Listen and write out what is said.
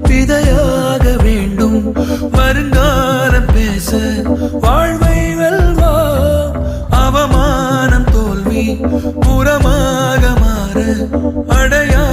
விதையாக வேண்டும் வருங்காலம் பேச வாழ்வை வெல்வா அவமானம் தோல்வி புறமாக மாற அடையா